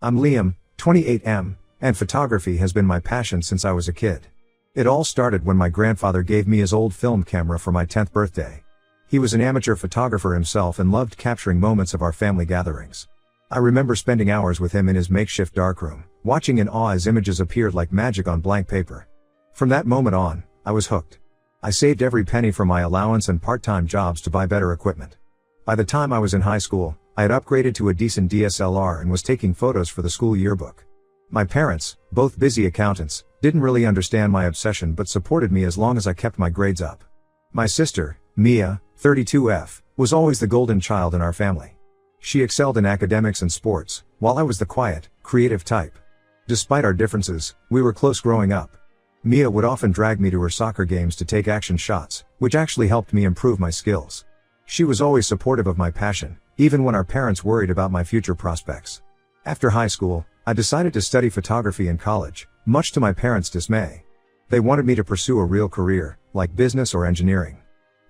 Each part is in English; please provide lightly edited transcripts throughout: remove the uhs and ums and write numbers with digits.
I'm Liam, 28M, and photography has been my passion since I was a kid. It all started when my grandfather gave me his old film camera for my 10th birthday. He was an amateur photographer himself and loved capturing moments of our family gatherings. I remember spending hours with him in his makeshift darkroom, watching in awe as images appeared like magic on blank paper. From that moment on, I was hooked. I saved every penny from my allowance and part-time jobs to buy better equipment. By the time I was in high school, I had upgraded to a decent DSLR and was taking photos for the school yearbook. My parents, both busy accountants, didn't really understand my obsession but supported me as long as I kept my grades up. My sister, Mia, 32F, was always the golden child in our family. She excelled in academics and sports, while I was the quiet, creative type. Despite our differences, we were close growing up. Mia would often drag me to her soccer games to take action shots, which actually helped me improve my skills. She was always supportive of my passion, even when our parents worried about my future prospects. After high school, I decided to study photography in college, much to my parents' dismay. They wanted me to pursue a real career, like business or engineering.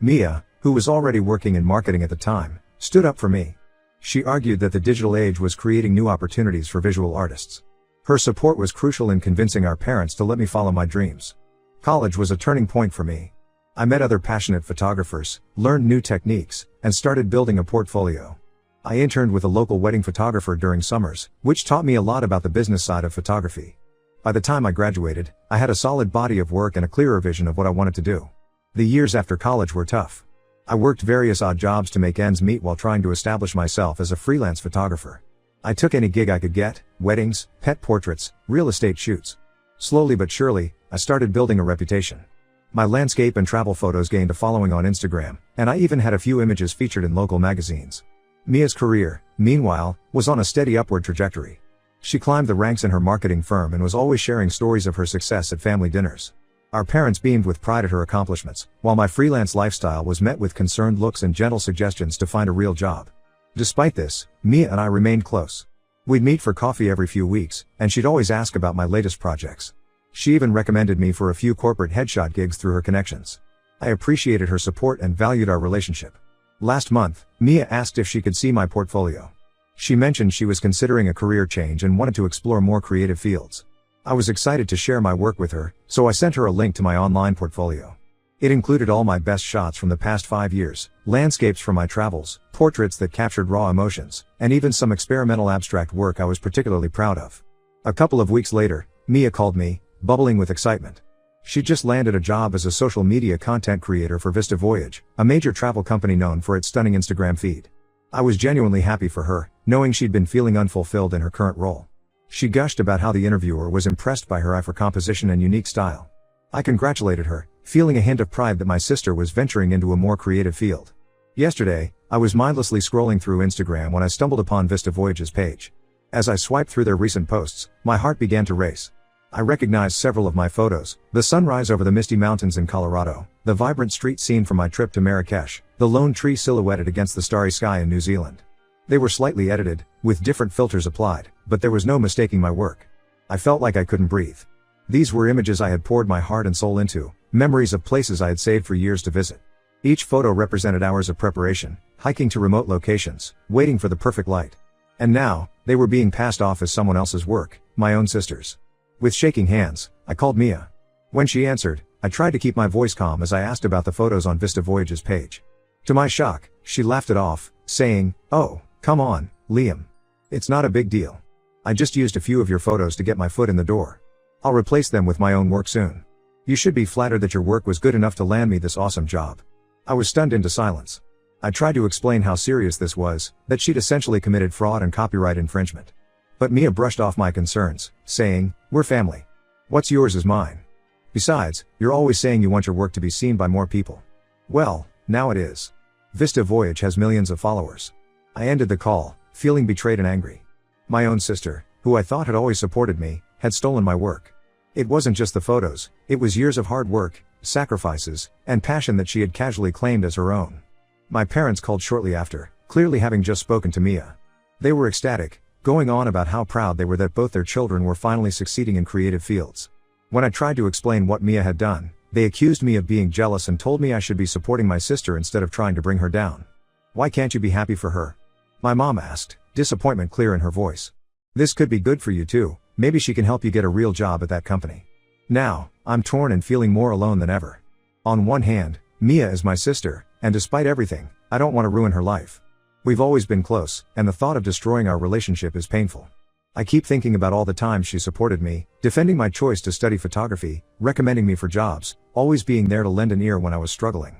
Mia, who was already working in marketing at the time, stood up for me. She argued that the digital age was creating new opportunities for visual artists. Her support was crucial in convincing our parents to let me follow my dreams. College was a turning point for me. I met other passionate photographers, learned new techniques, and started building a portfolio. I interned with a local wedding photographer during summers, which taught me a lot about the business side of photography. By the time I graduated, I had a solid body of work and a clearer vision of what I wanted to do. The years after college were tough. I worked various odd jobs to make ends meet while trying to establish myself as a freelance photographer. I took any gig I could get: weddings, pet portraits, real estate shoots. Slowly but surely, I started building a reputation. My landscape and travel photos gained a following on Instagram, and I even had a few images featured in local magazines. Mia's career, meanwhile, was on a steady upward trajectory. She climbed the ranks in her marketing firm and was always sharing stories of her success at family dinners. Our parents beamed with pride at her accomplishments, while my freelance lifestyle was met with concerned looks and gentle suggestions to find a real job. Despite this, Mia and I remained close. We'd meet for coffee every few weeks, and she'd always ask about my latest projects. She even recommended me for a few corporate headshot gigs through her connections. I appreciated her support and valued our relationship. Last month, Mia asked if she could see my portfolio. She mentioned she was considering a career change and wanted to explore more creative fields. I was excited to share my work with her, so I sent her a link to my online portfolio. It included all my best shots from the past 5 years, landscapes from my travels, portraits that captured raw emotions, and even some experimental abstract work I was particularly proud of. A couple of weeks later, Mia called me, bubbling with excitement. She just landed a job as a social media content creator for Vista Voyage, a major travel company known for its stunning Instagram feed. I was genuinely happy for her, knowing she'd been feeling unfulfilled in her current role. She gushed about how the interviewer was impressed by her eye for composition and unique style. I congratulated her, feeling a hint of pride that my sister was venturing into a more creative field. Yesterday, I was mindlessly scrolling through Instagram when I stumbled upon Vista Voyage's page. As I swiped through their recent posts, my heart began to race. I recognized several of my photos: the sunrise over the misty mountains in Colorado, the vibrant street scene from my trip to Marrakesh, the lone tree silhouetted against the starry sky in New Zealand. They were slightly edited, with different filters applied, but there was no mistaking my work. I felt like I couldn't breathe. These were images I had poured my heart and soul into, memories of places I had saved for years to visit. Each photo represented hours of preparation, hiking to remote locations, waiting for the perfect light. And now, they were being passed off as someone else's work, my own sister's. With shaking hands, I called Mia. When she answered, I tried to keep my voice calm as I asked about the photos on Vista Voyage's page. To my shock, she laughed it off, saying, "Oh, come on, Liam. It's not a big deal. I just used a few of your photos to get my foot in the door. I'll replace them with my own work soon. You should be flattered that your work was good enough to land me this awesome job." I was stunned into silence. I tried to explain how serious this was, that she'd essentially committed fraud and copyright infringement. But Mia brushed off my concerns, saying, "We're family. What's yours is mine. Besides, you're always saying you want your work to be seen by more people." Well, now it is. Vista Voyage has millions of followers. I ended the call, feeling betrayed and angry. My own sister, who I thought had always supported me, had stolen my work. It wasn't just the photos, it was years of hard work, sacrifices, and passion that she had casually claimed as her own. My parents called shortly after, clearly having just spoken to Mia. They were ecstatic, going on about how proud they were that both their children were finally succeeding in creative fields. When I tried to explain what Mia had done, they accused me of being jealous and told me I should be supporting my sister instead of trying to bring her down. "Why can't you be happy for her?" my mom asked, disappointment clear in her voice. This could be good for you too, maybe she can help you get a real job at that company. Now, I'm torn and feeling more alone than ever. On one hand, Mia is my sister, and despite everything, I don't want to ruin her life. We've always been close, and the thought of destroying our relationship is painful. I keep thinking about all the times she supported me, defending my choice to study photography, recommending me for jobs, always being there to lend an ear when I was struggling.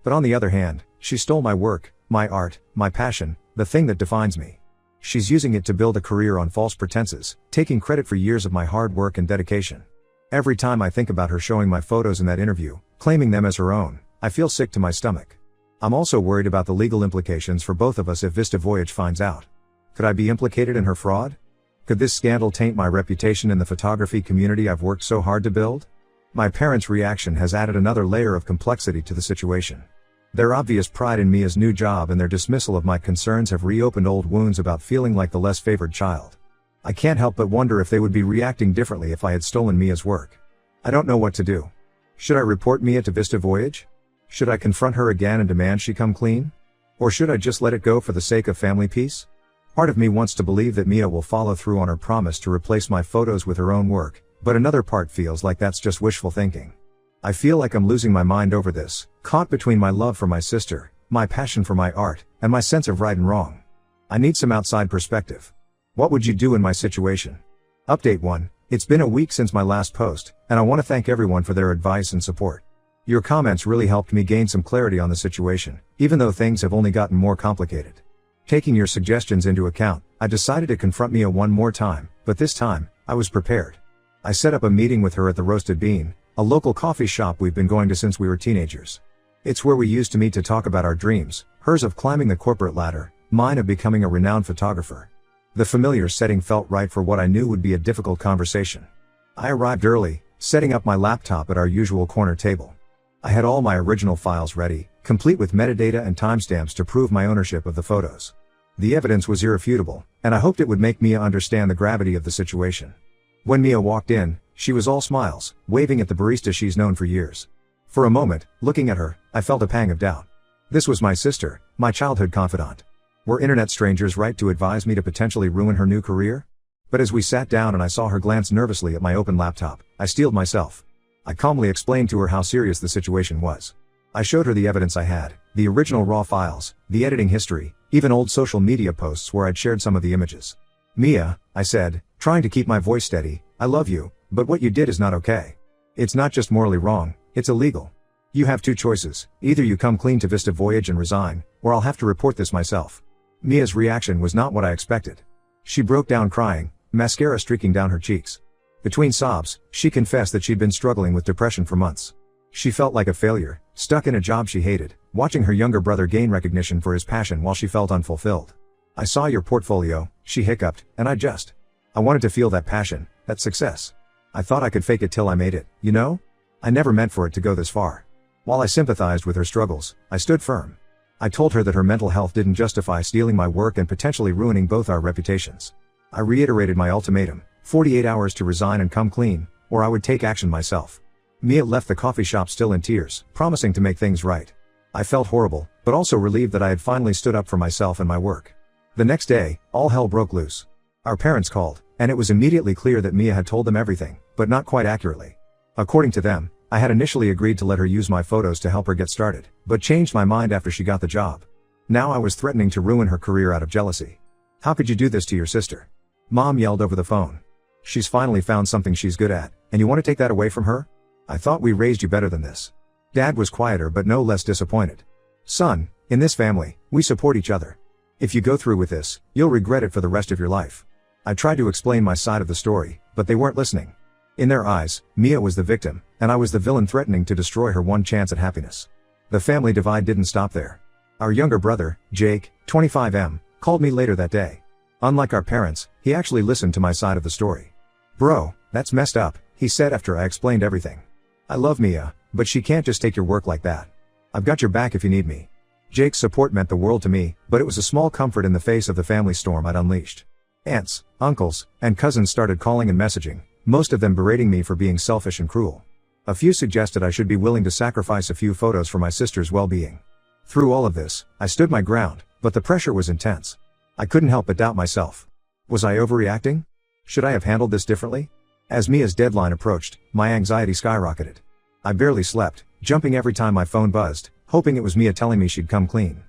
But on the other hand, she stole my work, my art, my passion, the thing that defines me. She's using it to build a career on false pretenses, taking credit for years of my hard work and dedication. Every time I think about her showing my photos in that interview, claiming them as her own, I feel sick to my stomach. I'm also worried about the legal implications for both of us if Vista Voyage finds out. Could I be implicated in her fraud? Could this scandal taint my reputation in the photography community I've worked so hard to build? My parents' reaction has added another layer of complexity to the situation. Their obvious pride in Mia's new job and their dismissal of my concerns have reopened old wounds about feeling like the less favored child. I can't help but wonder if they would be reacting differently if I had stolen Mia's work. I don't know what to do. Should I report Mia to Vista Voyage? Should I confront her again and demand she come clean? Or should I just let it go for the sake of family peace? Part of me wants to believe that Mia will follow through on her promise to replace my photos with her own work, but another part feels like that's just wishful thinking. I feel like I'm losing my mind over this, caught between my love for my sister, my passion for my art, and my sense of right and wrong. I need some outside perspective. What would you do in my situation? Update 1. It's been a week since my last post, and I want to thank everyone for their advice and support. Your comments really helped me gain some clarity on the situation, even though things have only gotten more complicated. Taking your suggestions into account, I decided to confront Mia one more time, but this time, I was prepared. I set up a meeting with her at the Roasted Bean, a local coffee shop we've been going to since we were teenagers. It's where we used to meet to talk about our dreams, hers of climbing the corporate ladder, mine of becoming a renowned photographer. The familiar setting felt right for what I knew would be a difficult conversation. I arrived early, setting up my laptop at our usual corner table. I had all my original files ready, complete with metadata and timestamps to prove my ownership of the photos. The evidence was irrefutable, and I hoped it would make Mia understand the gravity of the situation. When Mia walked in, she was all smiles, waving at the barista she's known for years. For a moment, looking at her, I felt a pang of doubt. This was my sister, my childhood confidant. Were internet strangers right to advise me to potentially ruin her new career? But as we sat down and I saw her glance nervously at my open laptop, I steeled myself. I calmly explained to her how serious the situation was. I showed her the evidence I had, the original raw files, the editing history, even old social media posts where I'd shared some of the images. Mia, I said, trying to keep my voice steady, I love you, but what you did is not okay. It's not just morally wrong, it's illegal. You have two choices, either you come clean to Vista Voyage and resign, or I'll have to report this myself. Mia's reaction was not what I expected. She broke down crying, mascara streaking down her cheeks. Between sobs, she confessed that she'd been struggling with depression for months. She felt like a failure, stuck in a job she hated, watching her younger brother gain recognition for his passion while she felt unfulfilled. I saw your portfolio, she hiccuped, and I wanted to feel that passion, that success. I thought I could fake it till I made it, you know? I never meant for it to go this far. While I sympathized with her struggles, I stood firm. I told her that her mental health didn't justify stealing my work and potentially ruining both our reputations. I reiterated my ultimatum, 48 hours to resign and come clean, or I would take action myself. Mia left the coffee shop still in tears, promising to make things right. I felt horrible, but also relieved that I had finally stood up for myself and my work. The next day, all hell broke loose. Our parents called, and it was immediately clear that Mia had told them everything, but not quite accurately. According to them, I had initially agreed to let her use my photos to help her get started, but changed my mind after she got the job. Now I was threatening to ruin her career out of jealousy. How could you do this to your sister? Mom yelled over the phone. She's finally found something she's good at, and you want to take that away from her? I thought we raised you better than this. Dad was quieter but no less disappointed. Son, in this family, we support each other. If you go through with this, you'll regret it for the rest of your life. I tried to explain my side of the story, but they weren't listening. In their eyes, Mia was the victim, and I was the villain threatening to destroy her one chance at happiness. The family divide didn't stop there. Our younger brother, Jake, 25M, called me later that day. Unlike our parents, he actually listened to my side of the story. Bro, that's messed up, he said after I explained everything. I love Mia, but she can't just take your work like that. I've got your back if you need me. Jake's support meant the world to me, but it was a small comfort in the face of the family storm I'd unleashed. Aunts, uncles, and cousins started calling and messaging, most of them berating me for being selfish and cruel. A few suggested I should be willing to sacrifice a few photos for my sister's well-being. Through all of this, I stood my ground, but the pressure was intense. I couldn't help but doubt myself. Was I overreacting? Should I have handled this differently? As Mia's deadline approached, my anxiety skyrocketed. I barely slept, jumping every time my phone buzzed, hoping it was Mia telling me she'd come clean.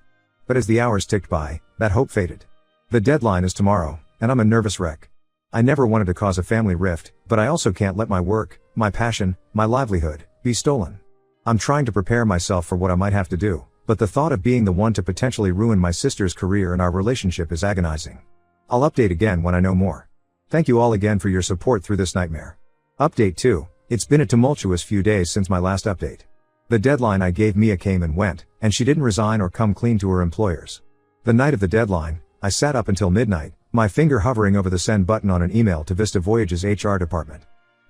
But as the hours ticked by, that hope faded. The deadline is tomorrow, and I'm a nervous wreck. I never wanted to cause a family rift, but I also can't let my work, my passion, my livelihood, be stolen. I'm trying to prepare myself for what I might have to do, but the thought of being the one to potentially ruin my sister's career and our relationship is agonizing. I'll update again when I know more. Thank you all again for your support through this nightmare. Update 2. It's been a tumultuous few days since my last update. The deadline I gave Mia came and went, and she didn't resign or come clean to her employers. The night of the deadline, I sat up until midnight, my finger hovering over the send button on an email to Vista Voyage's HR department.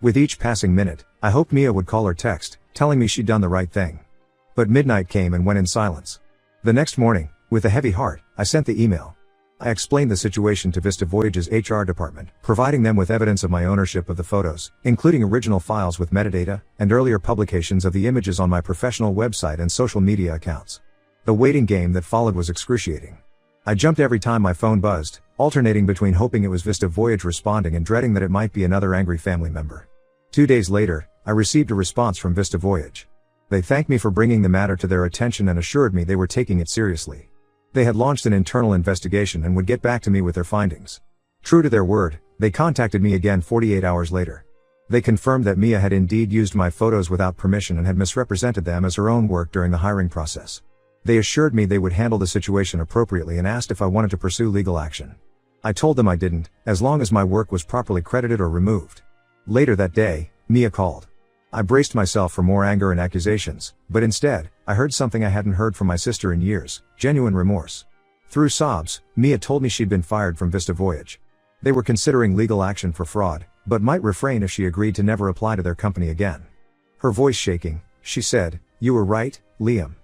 With each passing minute, I hoped Mia would call or text, telling me she'd done the right thing. But midnight came and went in silence. The next morning, with a heavy heart, I sent the email. I explained the situation to Vista Voyage's HR department, providing them with evidence of my ownership of the photos, including original files with metadata, and earlier publications of the images on my professional website and social media accounts. The waiting game that followed was excruciating. I jumped every time my phone buzzed, alternating between hoping it was Vista Voyage responding and dreading that it might be another angry family member. 2 days later, I received a response from Vista Voyage. They thanked me for bringing the matter to their attention and assured me they were taking it seriously. They had launched an internal investigation and would get back to me with their findings. True to their word, they contacted me again 48 hours later. They confirmed that Mia had indeed used my photos without permission and had misrepresented them as her own work during the hiring process. They assured me they would handle the situation appropriately and asked if I wanted to pursue legal action. I told them I didn't, as long as my work was properly credited or removed. Later that day, Mia called. I braced myself for more anger and accusations, but instead, I heard something I hadn't heard from my sister in years: genuine remorse. Through sobs, Mia told me she'd been fired from Vista Voyage. They were considering legal action for fraud, but might refrain if she agreed to never apply to their company again. Her voice shaking, she said, "You were right, Liam.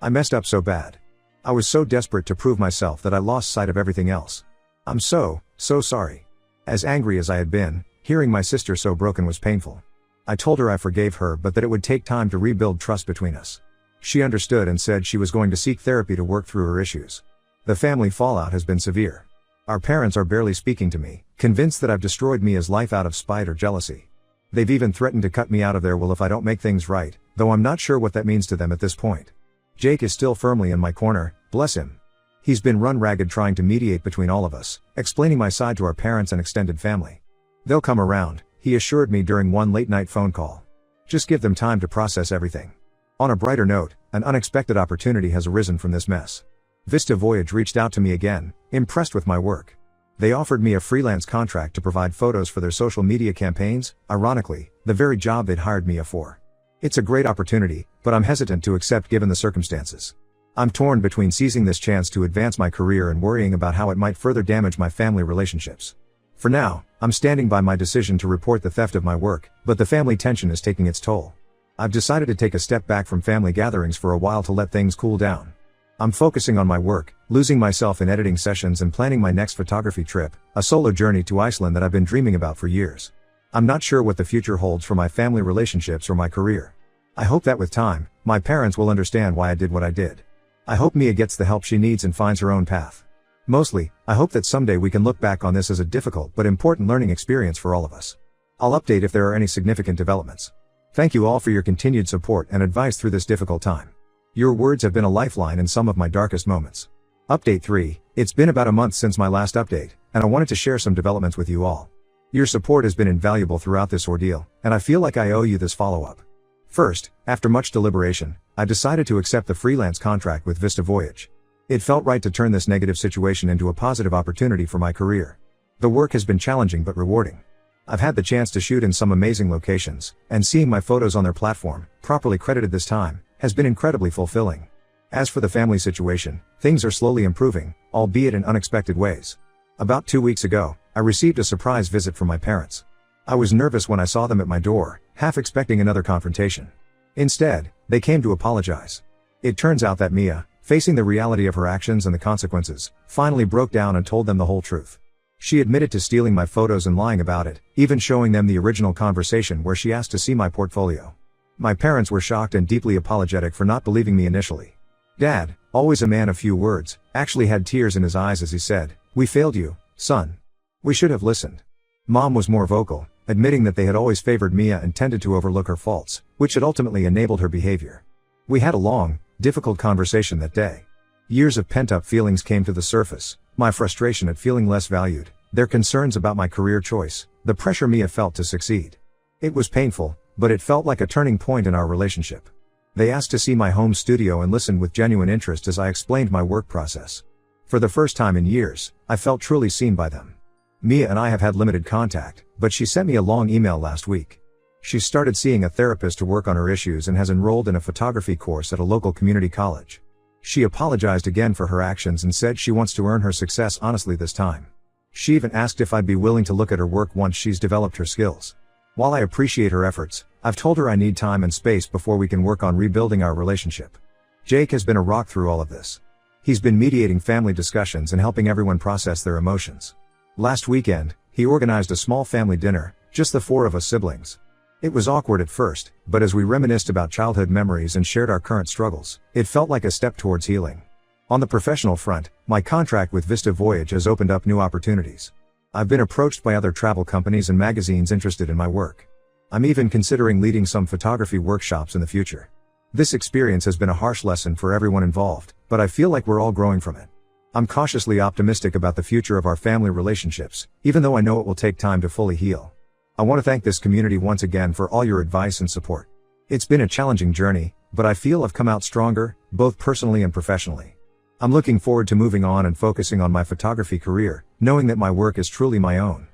I messed up so bad. I was so desperate to prove myself that I lost sight of everything else. I'm so sorry." As angry as I had been, hearing my sister so broken was painful. I told her I forgave her but that it would take time to rebuild trust between us. She understood and said she was going to seek therapy to work through her issues. The family fallout has been severe. Our parents are barely speaking to me, convinced that I've destroyed Mia's life out of spite or jealousy. They've even threatened to cut me out of their will if I don't make things right, though I'm not sure what that means to them at this point. Jake is still firmly in my corner, bless him. He's been run ragged trying to mediate between all of us, explaining my side to our parents and extended family. They'll come around, he assured me during one late-night phone call. Just give them time to process everything. On a brighter note, an unexpected opportunity has arisen from this mess. Vista Voyage reached out to me again, impressed with my work. They offered me a freelance contract to provide photos for their social media campaigns, ironically, the very job they'd hired Mia for. It's a great opportunity, but I'm hesitant to accept given the circumstances. I'm torn between seizing this chance to advance my career and worrying about how it might further damage my family relationships. For now, I'm standing by my decision to report the theft of my work, but the family tension is taking its toll. I've decided to take a step back from family gatherings for a while to let things cool down. I'm focusing on my work, losing myself in editing sessions and planning my next photography trip, a solo journey to Iceland that I've been dreaming about for years. I'm not sure what the future holds for my family relationships or my career. I hope that with time, my parents will understand why I did what I did. I hope Mia gets the help she needs and finds her own path. Mostly, I hope that someday we can look back on this as a difficult but important learning experience for all of us. I'll update if there are any significant developments. Thank you all for your continued support and advice through this difficult time. Your words have been a lifeline in some of my darkest moments. Update 3, it's been about a month since my last update, and I wanted to share some developments with you all. Your support has been invaluable throughout this ordeal, and I feel like I owe you this follow-up. First, after much deliberation, I decided to accept the freelance contract with Vista Voyage. It felt right to turn this negative situation into a positive opportunity for my career. The work has been challenging but rewarding. I've had the chance to shoot in some amazing locations, and seeing my photos on their platform, properly credited this time, has been incredibly fulfilling. As for the family situation, things are slowly improving, albeit in unexpected ways. About 2 weeks ago, I received a surprise visit from my parents. I was nervous when I saw them at my door, half expecting another confrontation. Instead, they came to apologize. It turns out that Mia, facing the reality of her actions and the consequences, finally broke down and told them the whole truth. She admitted to stealing my photos and lying about it, even showing them the original conversation where she asked to see my portfolio. My parents were shocked and deeply apologetic for not believing me initially. Dad, always a man of few words, actually had tears in his eyes as he said, "We failed you, son. We should have listened. Mom was more vocal, admitting that they had always favored Mia and tended to overlook her faults, which had ultimately enabled her behavior. We had a long, difficult conversation that day. Years of pent-up feelings came to the surface, my frustration at feeling less valued, their concerns about my career choice, the pressure Mia felt to succeed. It was painful, but it felt like a turning point in our relationship. They asked to see my home studio and listened with genuine interest as I explained my work process. For the first time in years, I felt truly seen by them. Mia and I have had limited contact, but she sent me a long email last week. She started seeing a therapist to work on her issues and has enrolled in a photography course at a local community college. She apologized again for her actions and said she wants to earn her success honestly this time. She even asked if I'd be willing to look at her work once she's developed her skills. While I appreciate her efforts, I've told her I need time and space before we can work on rebuilding our relationship. Jake has been a rock through all of this. He's been mediating family discussions and helping everyone process their emotions. Last weekend, he organized a small family dinner, just the 4 of us siblings. It was awkward at first, but as we reminisced about childhood memories and shared our current struggles, it felt like a step towards healing. On the professional front, my contract with Vista Voyage has opened up new opportunities. I've been approached by other travel companies and magazines interested in my work. I'm even considering leading some photography workshops in the future. This experience has been a harsh lesson for everyone involved, but I feel like we're all growing from it. I'm cautiously optimistic about the future of our family relationships, even though I know it will take time to fully heal. I want to thank this community once again for all your advice and support. It's been a challenging journey, but I feel I've come out stronger, both personally and professionally. I'm looking forward to moving on and focusing on my photography career, knowing that my work is truly my own.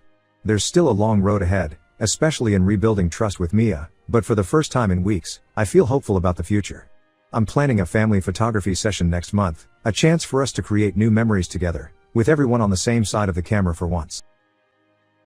There's still a long road ahead, especially in rebuilding trust with Mia, but for the first time in weeks, I feel hopeful about the future. I'm planning a family photography session next month, a chance for us to create new memories together, with everyone on the same side of the camera for once.